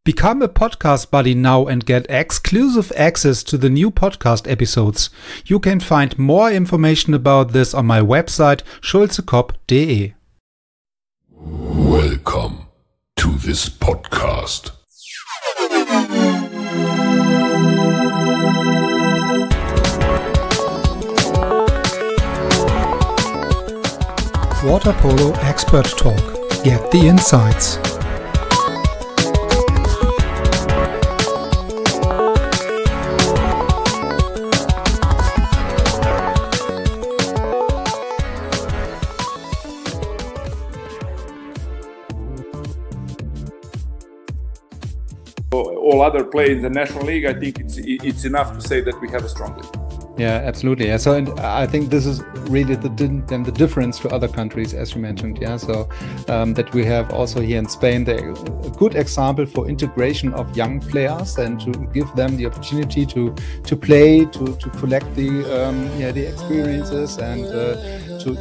Become a podcast buddy now and get exclusive access to the new podcast episodes. You can find more information about this on my website schulze-kopp.de. Welcome to this podcast. Water Polo Expert Talk. Get the insights. All other play in the National League, I think it's enough to say that we have a strong league. Yeah, absolutely. Yeah. So, and I think this is really the difference to other countries, as you mentioned. Yeah. So that we have also here in Spain a good example for integration of young players and to give them the opportunity to play, to collect the experiences and to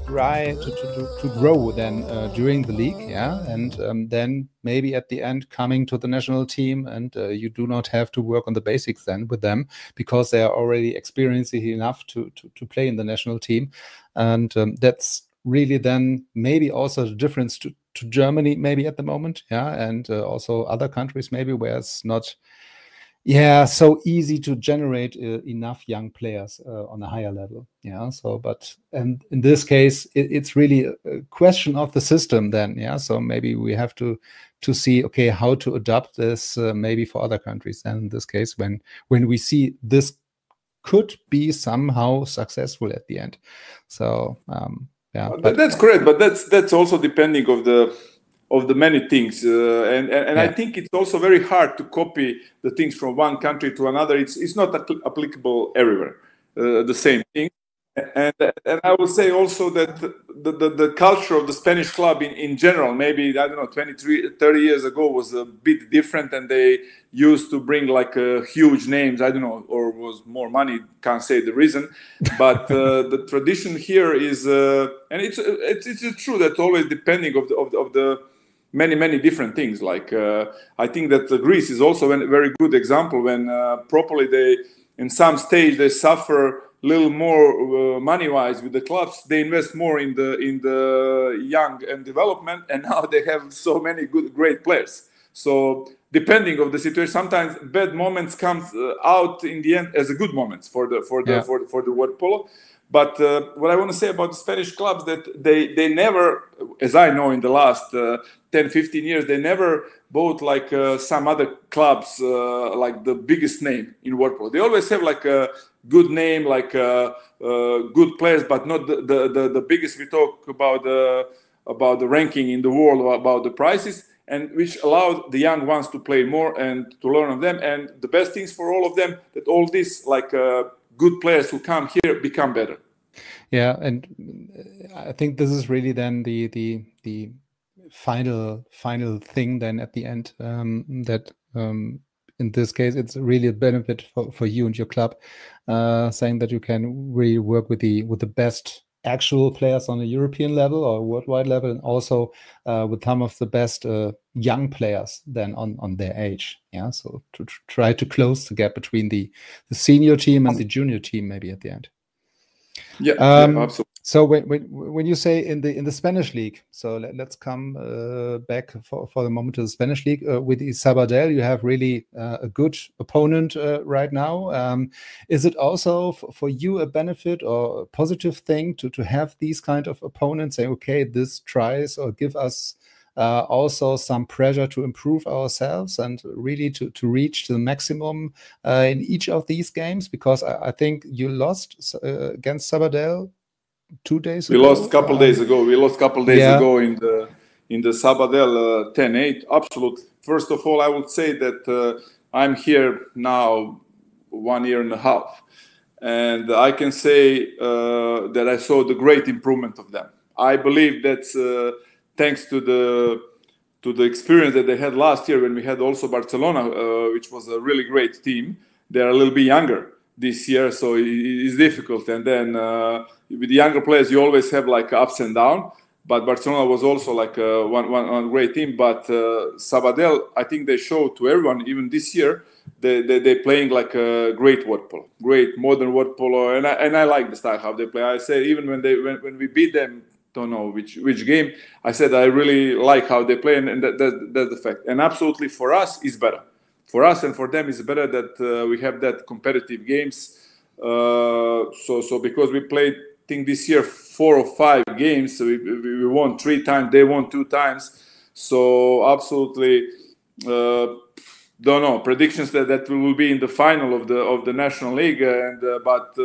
try to grow then during the league. Yeah, and then maybe at the end coming to the national team, and you do not have to work on the basics then with them because they are already experienced enough to play in the national team. And that's really then maybe also the difference to Germany maybe at the moment. Yeah, and also other countries maybe where it's not so easy to generate enough young players on a higher level. Yeah. So, and in this case, it's really a question of the system then. Yeah. So maybe we have to see, okay, how to adapt this maybe for other countries. And in this case, when we see this could be somehow successful at the end. So, yeah. That's correct. But that's also depending of the many things, and yeah. I think it's also very hard to copy the things from one country to another. It's not applicable everywhere, the same thing. And I will say also that the culture of the Spanish club in general, maybe, I don't know, 30 years ago was a bit different, and they used to bring like huge names, I don't know, or was more money, can't say the reason. But the tradition here is, and it's true that always depending of the many different things. Like I think that Greece is also a very good example when properly they, in some stage, they suffer a little more money-wise with the clubs. They invest more in the young and development, and now they have so many great players. So depending of the situation, sometimes bad moments comes out in the end as a good moments for the water polo. But what I want to say about the Spanish clubs, that they never, as I know in the last 10-15 years, they never bought like some other clubs like the biggest name in water polo. They always have like a good name, like good players, but not the biggest. We talk about the ranking in the world, about the prices, and which allowed the young ones to play more and to learn of them. And the best things for all of them, that all these like good players who come here become better. Yeah, and I think this is really then the final thing then at the end, that in this case it's really a benefit for you and your club, saying that you can really work with the best actual players on a European level or worldwide level, and also with some of the best young players then on their age. Yeah, so to try to close the gap between the senior team and the junior team maybe at the end. Yeah, absolutely. So when you say in the Spanish league, so let's come back for the moment to the Spanish league. With Sabadell, you have really a good opponent right now. Is it also for you a benefit or a positive thing to have these kind of opponents, say, okay, this tries or give us also some pressure to improve ourselves and really to reach the maximum in each of these games? Because I think you lost against Sabadell 2 days ago. We lost a couple days ago. Ago in the Sabadell 10-8. Absolutely. First of all, I would say that I'm here now 1 year and a half, and I can say that I saw the great improvement of them. I believe that's thanks to the experience that they had last year when we had also Barcelona, which was a really great team. They're a little bit younger this year, so it's difficult. And then with the younger players, you always have like ups and downs. but Barcelona was also like one great team. But Sabadell, I think they showed to everyone, even this year, they're playing like a great word polo, great modern word polo, and I like the style how they play. I say even when we beat them, don't know which game, I said I really like how they play, and that's the fact. And absolutely for us is better. For us and for them is better that we have that competitive games. So because we played, I think this year 4 or 5 games, so we won 3 times, they won 2 times. So absolutely, don't know predictions that we will be in the final of the National League, and but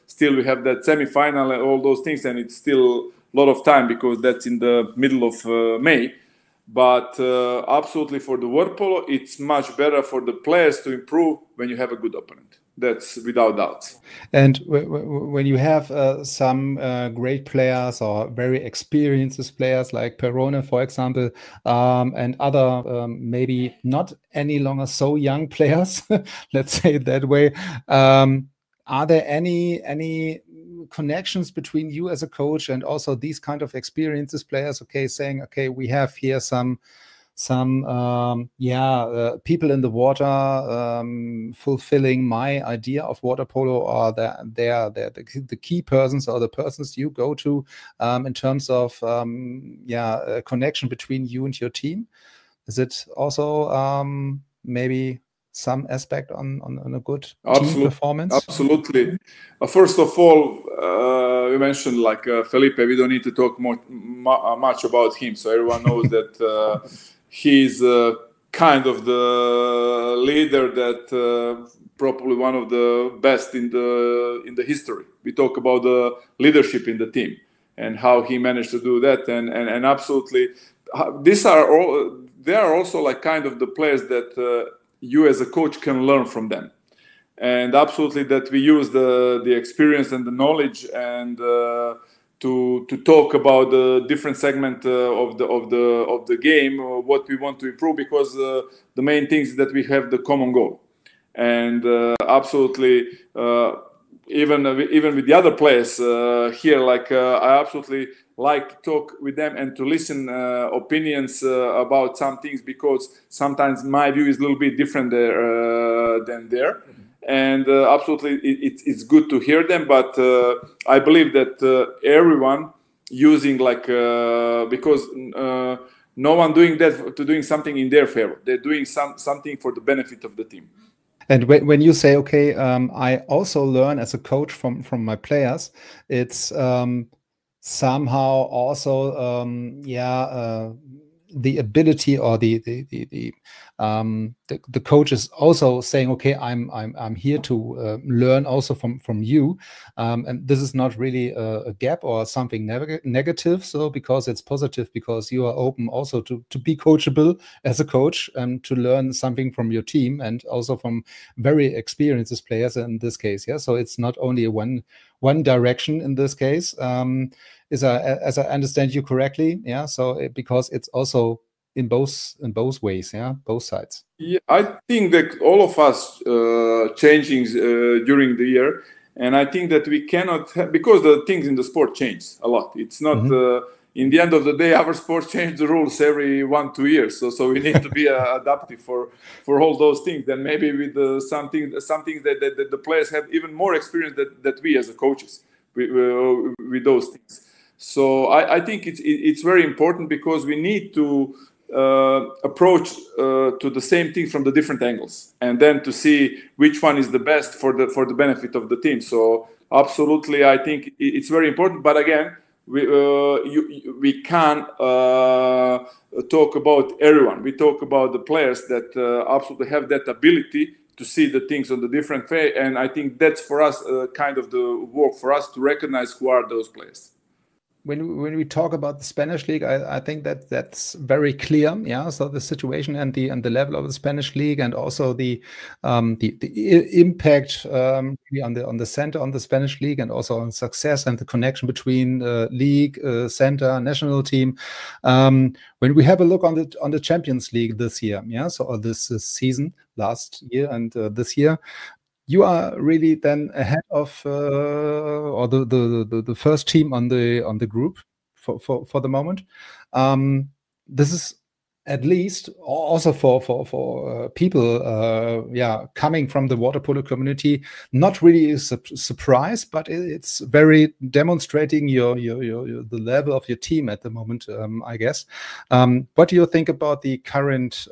still we have that semi-final and all those things, and it's still a lot of time because that's in the middle of May. But absolutely for the word polo, it's much better for the players to improve when you have a good opponent. That's without doubt. And when you have some great players or very experienced players like Perone, for example, and other maybe not any longer so young players, let's say it that way, are there any connections between you as a coach and also these kind of experienced players? Okay, saying, okay, we have here some people in the water fulfilling my idea of water polo, or they're the key persons or the persons you go to in terms of a connection between you and your team. Is it also maybe some aspect on a good team performance? Absolutely. First of all, you mentioned like Felipe. We don't need to talk much about him, so everyone knows that he's kind of the leader that probably one of the best in the history. We talk about the leadership in the team and how he managed to do that, and absolutely, they are also like kind of the players that you as a coach can learn from them, and absolutely that we use the experience and the knowledge and to talk about the different segment of the game, what we want to improve, because the main thing is that we have the common goal, and absolutely even with the other players here, like I absolutely like to talk with them and to listen opinions about some things, because sometimes my view is a little bit different than there. And absolutely it's good to hear them, but I believe that everyone using like because no one doing that to doing something in their favor. They're doing something for the benefit of the team. And when you say, okay, I also learn as a coach from my players, it's somehow also the ability, or the coach is also saying, okay, I'm here to learn also from you, and this is not really a gap or something negative. So because it's positive, because you are open also to be coachable as a coach, and to learn something from your team and also from very experienced players in this case. Yeah, so it's not only one direction in this case. As I understand you correctly, yeah. So because it's also in both ways, yeah, both sides. Yeah, I think that all of us changing during the year, and I think that we cannot because the things in the sport change a lot. It's not in the end of the day, our sport change the rules every 1-2 years. So we need to be adaptive for all those things. Then maybe with some things that the players have even more experience that we as the coaches with those things. So I think it's very important, because we need to approach to the same thing from the different angles, and then to see which one is the best for the benefit of the team. So absolutely, I think it's very important. But again, we can't talk about everyone. We talk about the players that absolutely have that ability to see the things on the different way, and I think that's for us kind of the work for us to recognize who are those players. When we talk about the Spanish league, I think that's very clear. Yeah, so the situation and the level of the Spanish league, and also the impact on the center on the Spanish league, and also on success and the connection between league, center, national team. When we have a look on the Champions League this year, yeah, so or this season, last year and this year, you are really then ahead of or the first team on the group for the moment. This is at least also for people coming from the water polo community, not really a surprise, but it's very demonstrating the level of your team at the moment, I guess. What do you think about the current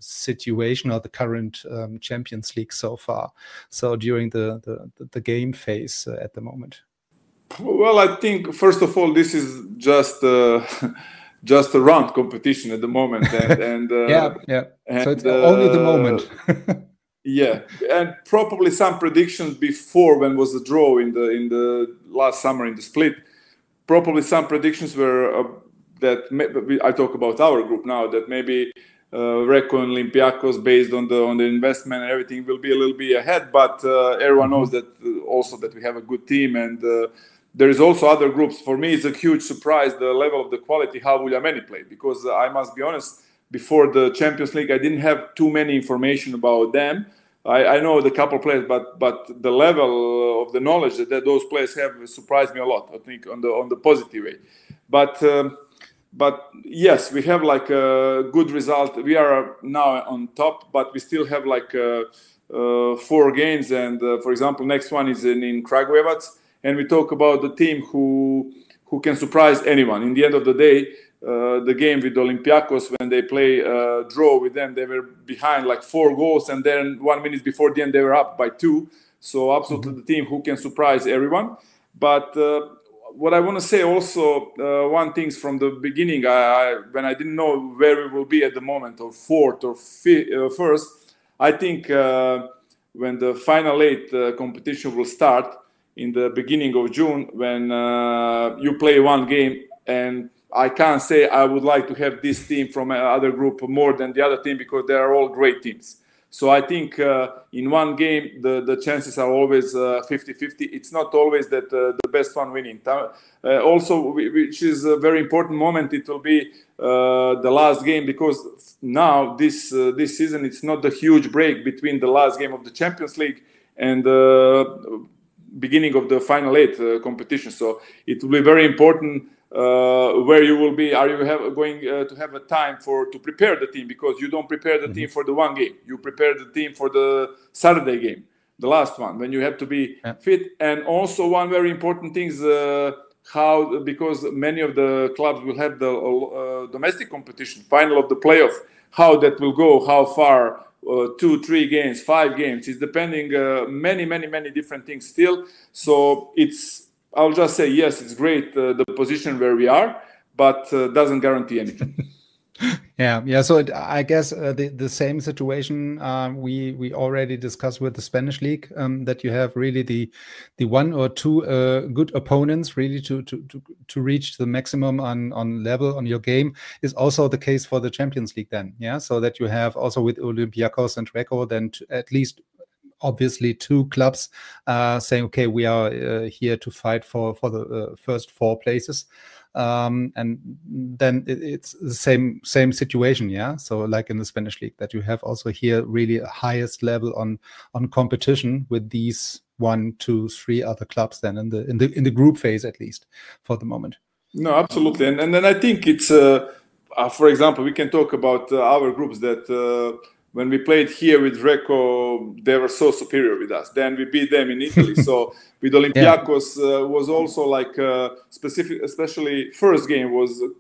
situation or the current Champions League so far? So during the game phase at the moment. Well, I think first of all, this is just just a round competition at the moment, and so it's only the moment. Yeah, and probably some predictions before, when was the draw in the last summer in the split. Probably some predictions were that I talk about our group now, that maybe Recco and Olympiacos, based on the investment and everything, will be a little bit ahead. But everyone knows that also that we have a good team, and there is also other groups. For me, it's a huge surprise, the level of the quality, how Uljameni played, because I must be honest, before the Champions League, I didn't have too many information about them. I know the couple players, but the level of the knowledge that those players have surprised me a lot, I think, on the positive way. But yes, we have like a good result. We are now on top, but we still have like 4 games. And for example, next one is in Kragujevac. And we talk about the team who can surprise anyone. In the end of the day, the game with Olympiacos, when they play draw with them, they were behind like 4 goals, and then 1 minute before the end they were up by 2. So absolutely the team who can surprise everyone. But what I want to say also, one thing from the beginning, when I didn't know where we will be at the moment, or 4th or 1st, I think when the final 8 competition will start, in the beginning of June, when you play 1 game, and I can't say I would like to have this team from another group more than the other team, because they are all great teams. So I think in 1 game, the chances are always 50-50. It's not always that the best one winning. Also, which is a very important moment, it will be the last game, because now this season, it's not the huge break between the last game of the Champions League and the beginning of the final 8 competition. So it will be very important where you will be. Are you going to have a time to prepare the team? Because you don't prepare the team for the 1 game. You prepare the team for the Saturday game, the last one, when you have to be fit. And also one very important thing is because many of the clubs will have the domestic competition, final of the playoff, how that will go, how far, 2, 3 games, 5 games. It's depending many different things still. So I'll just say, yes, it's great, the position where we are, but doesn't guarantee anything. Yeah. So I guess the same situation we already discussed with the Spanish league, that you have really the 1 or 2 good opponents really to reach the maximum on level on your game, is also the case for the Champions League then. Yeah, so that you have also with Olympiacos and Recco then at least obviously 2 clubs saying, okay, we are here to fight for the first 4 places. And then it's the same situation, yeah. So like in the Spanish league, that you have also here really a highest level on competition with these 1, 2, 3 other clubs then in the group phase, at least for the moment. No, absolutely, and then I think it's for example, we can talk about our groups that. When we played here with Recco, they were so superior with us. Then we beat them in Italy. So with Olympiacos was also like specific, especially first game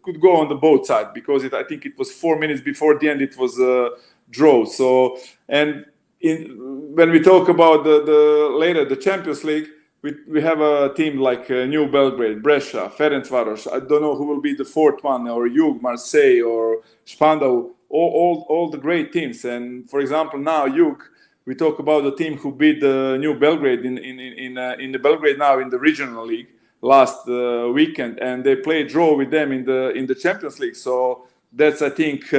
could go on the both sides, because I think it was 4 minutes before the end, it was a draw. So when we talk about the Champions League, we have a team like New Belgrade, Brescia, Ferencvaros. I don't know who will be the 4th one, or Jug, Marseille, or Spandau. All the great teams. And for example, now Jug, we talk about the team who beat the New Belgrade in the Belgrade now in the regional league last weekend, and they played draw with them in the Champions League. So that's, I think,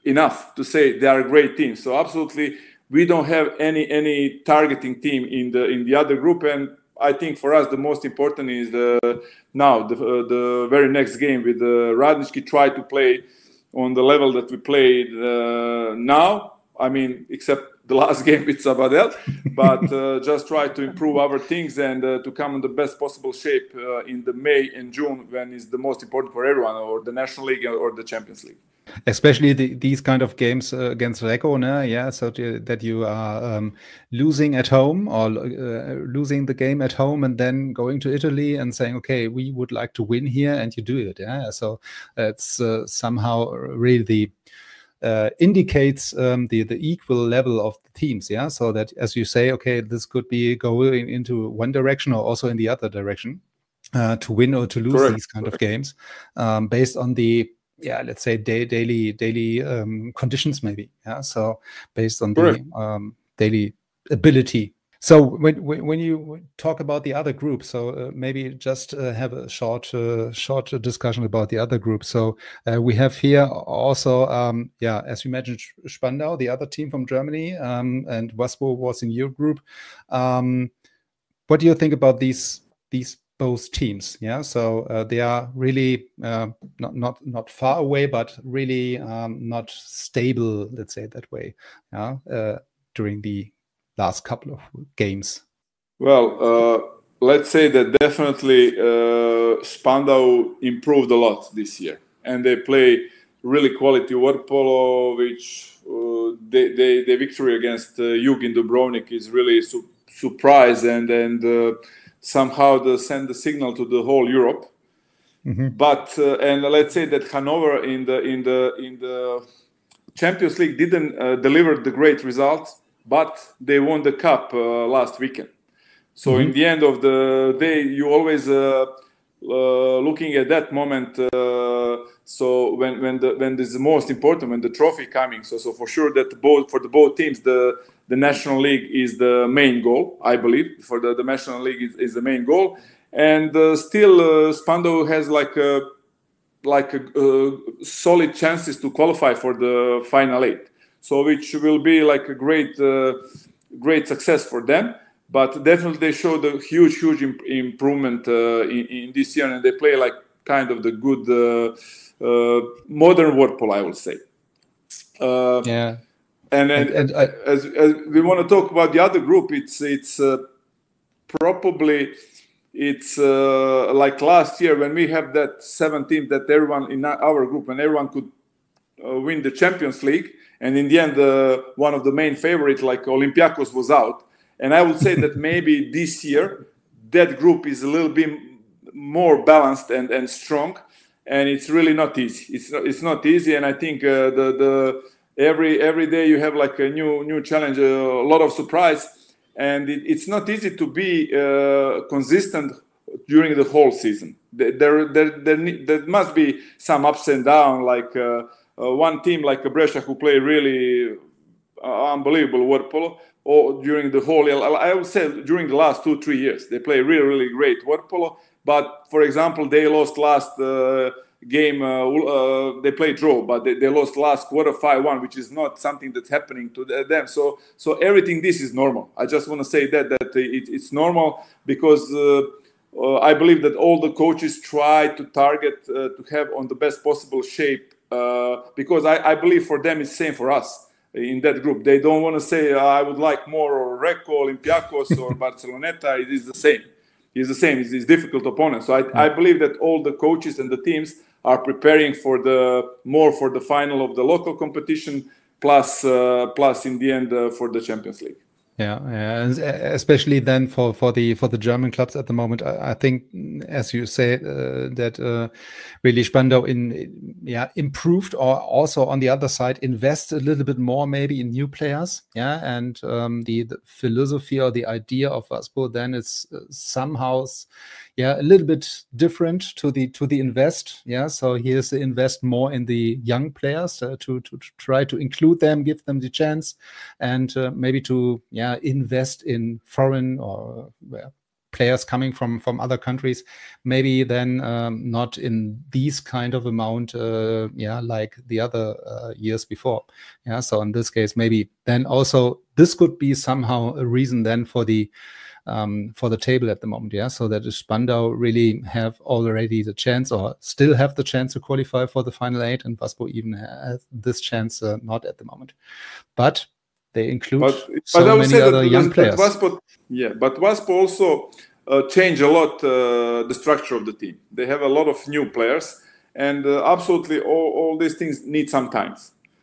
enough to say they are a great team. So absolutely, we don't have any targeting team in the other group. And I think for us the most important is the very next game with Radnički, try to play on the level that we played now. I mean, except the last game with Sabadell, but just try to improve our things and to come in the best possible shape in the May and June, when is the most important for everyone, or the National League or the Champions League. Especially these kind of games against Recco, yeah, so that you are losing at home, or losing the game at home and then going to Italy and saying, okay, we would like to win here, and you do it. Yeah, so it's somehow really indicates the equal level of the teams. Yeah, so that, as you say, okay, this could be going into one direction or also in the other direction, to win or to lose Correct. these kind of games, based on the, yeah, let's say daily conditions, maybe. Yeah, so based on Correct. the daily ability. So when you talk about the other group, so maybe just have a short discussion about the other group. So we have here also, yeah, as you mentioned, Spandau, the other team from Germany, and Waspo was in your group. What do you think about these both teams? Yeah, so they are really not far away, but really not stable, let's say it that way. Yeah, during the last couple of games. Well, let's say that definitely Spandau improved a lot this year, and they play really quality word polo, which the victory against Jug in Dubrovnik is really surprise, and somehow send the signal to the whole Europe. Mm-hmm. But and let's say that Hanover in the Champions League didn't deliver the great results, but they won the cup last weekend. So Mm-hmm. in the end of the day, you always looking at that moment. So when this is the most important, when the trophy coming. So for sure that for both teams, the National League is the main goal. I believe for the National League is the main goal, and still Spandau has like solid chances to qualify for the final 8. So which will be like a great success for them. But definitely they showed a huge improvement in this year, and they play like kind of the good modern word polo, I would say. Yeah. And as we want to talk about the other group, it's probably like last year when we have that 7 teams that everyone in our group, and everyone could win the Champions League, and in the end one of the main favorites like Olympiacos was out. And I would say that maybe this year that group is a little bit more balanced and strong, and it's really not easy. It's not easy, and I think every day you have like a new challenge, a lot of surprise, and it's not easy to be consistent during the whole season. There must be some ups and downs, like one team like Brescia who play really unbelievable word polo, or during the whole, I would say during the last 2-3 years, they play really great word polo. But for example, they lost last game, they played draw, but they lost last quarter 5-1, which is not something that's happening to them. So everything this is normal. I just want to say that it's normal, because I believe that all the coaches try to target to have on the best possible shape, because I believe for them it's same for us. In that group, they don't want to say I would like more, or Recco, Olympiacos, or Barceloneta. It is the same. It's the same. It's difficult opponents. So I believe that all the coaches and the teams are preparing for the final of the local competition, plus in the end for the Champions League. Yeah, and especially then for the German clubs at the moment, I think, as you say, that really Spandau improved, or also on the other side invest a little bit more maybe in new players. Yeah, and the philosophy or the idea of Waspo then is somehow a little bit different to the invest. Yeah, so here's the invest more in the young players to try to include them, give them the chance, and maybe to invest in foreign or players coming from other countries, maybe then not in these kind of amount like the other years before. Yeah, so in this case, maybe then also this could be somehow a reason then for the table at the moment. Yeah, so that Spandau really have already the chance, or still have the chance to qualify for the final 8, and Waspo even has this chance not at the moment. But they include but so I would many say other young players. But WASP also change a lot the structure of the team. They have a lot of new players, and absolutely all these things need some time.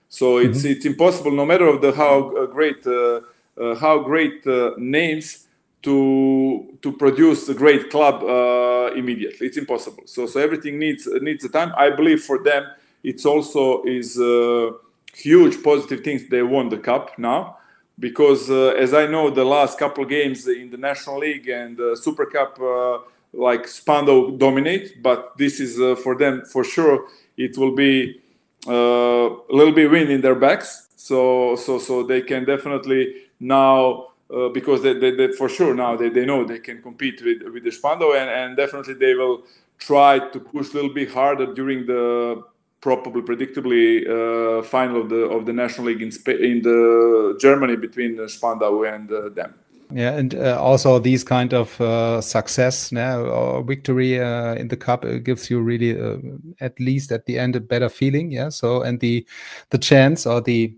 So it's impossible, no matter of the how great names to produce a great club immediately. It's impossible. So everything needs the time. I believe for them it's also is huge positive things they won the cup now, because as I know, the last couple of games in the National League and Super Cup, like Spandau dominate, but this is for them for sure. It will be a little bit wind in their backs, so they can definitely now because they for sure now they know they can compete with the Spandau, and definitely they will try to push a little bit harder during the probably predictably final of the National League in the Germany between Spandau and them. Yeah, and also these kind of success now or victory in the cup gives you really at least at the end a better feeling. Yeah, so and the chance or the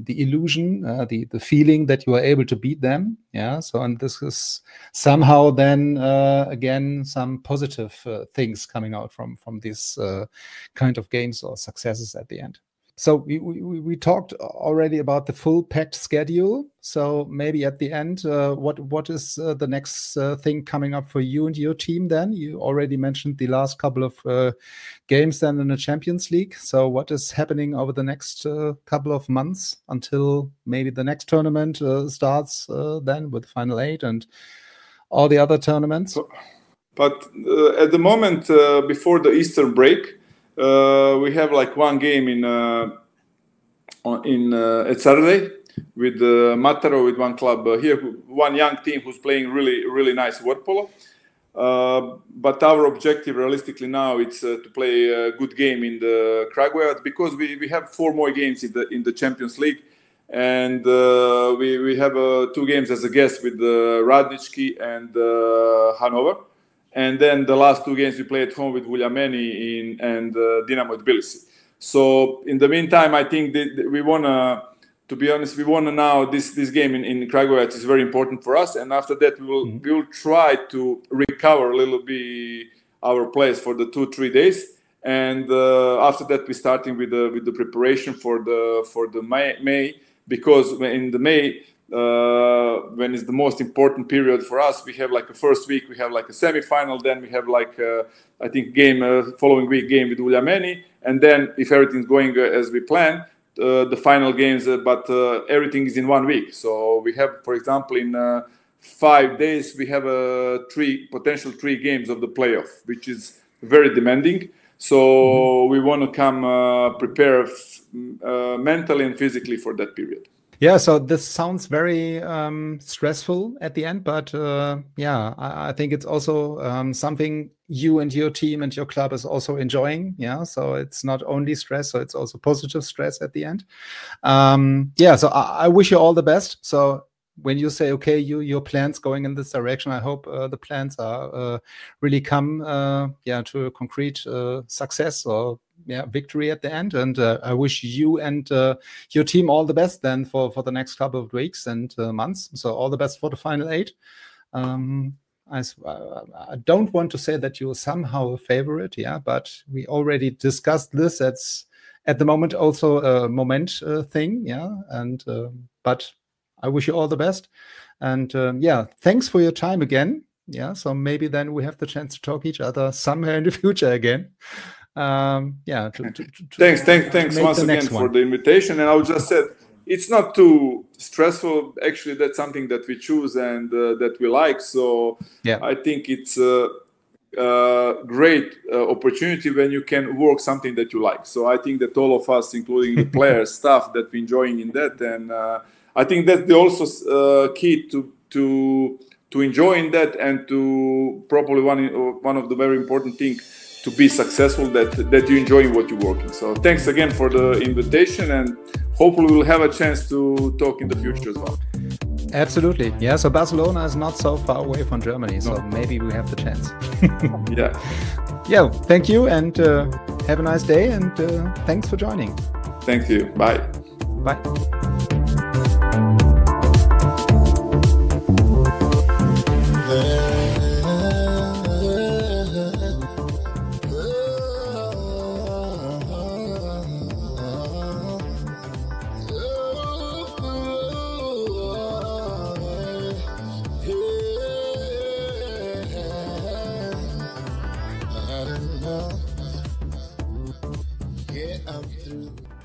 illusion, the feeling that you are able to beat them. Yeah, so and this is somehow then again some positive things coming out from these kind of games or successes at the end. So we talked already about the full packed schedule. So maybe at the end, what is the next thing coming up for you and your team then? You already mentioned the last couple of games then in the Champions League. So what is happening over the next couple of months until maybe the next tournament starts then with Final 8 and all the other tournaments? But at the moment, before the Easter break, we have like one game at Saturday with Mataro, with one club here, one young team who's playing really nice water polo. But our objective, realistically now, it's to play a good game in the Kragujevac, because we have 4 more games in the Champions League, and we have 2 games as a guest with Radnički and Hanover. And then the last 2 games we play at home with Vuljameni and Dinamo Tbilisi. So in the meantime, I think that we wanna, to be honest, we wanna now this game in Kragujevac is very important for us. And after that, we will try to recover a little bit our players for the 2-3 days. And after that, we're starting with the preparation for the May, because in the May. When it's the most important period for us, we have like a first week, we have like a semi-final, then we have like I think following week game with Vuljameni, and then if everything's going as we plan, the final games, but everything is in 1 week. So we have, for example, in 5 days we have 3 games of the playoff, which is very demanding. So we want to come prepare mentally and physically for that period. Yeah, so this sounds very stressful at the end, but yeah, I think it's also something you and your team and your club is also enjoying. Yeah, so it's not only stress, so it's also positive stress at the end. Yeah, so I wish you all the best. So when you say, okay, your plans going in this direction, I hope the plans are really come to a concrete success or victory at the end. And I wish you and your team all the best then for the next couple of weeks and months. So all the best for the Final 8. I don't want to say that you're somehow a favorite, but we already discussed this. It's at the moment also a moment thing, and but I wish you all the best. And thanks for your time again. Yeah, so maybe then we have the chance to talk each other somewhere in the future again. Thanks once again for the invitation. And I would just say it's not too stressful. Actually, that's something that we choose and that we like. So I think it's a great opportunity when you can work something that you like. So I think that all of us, including the players, staff, that we're enjoying in that. And I think that's the also key to enjoying that, and to probably one of the very important things to be successful, that you enjoy what you're working. So thanks again for the invitation, and hopefully we'll have a chance to talk in the future as well. Absolutely. Yeah, so Barcelona is not so far away from Germany, so maybe we have the chance. Yeah, thank you, and have a nice day, and thanks for joining. Thank you. Bye. Bye. Yeah, I'm through.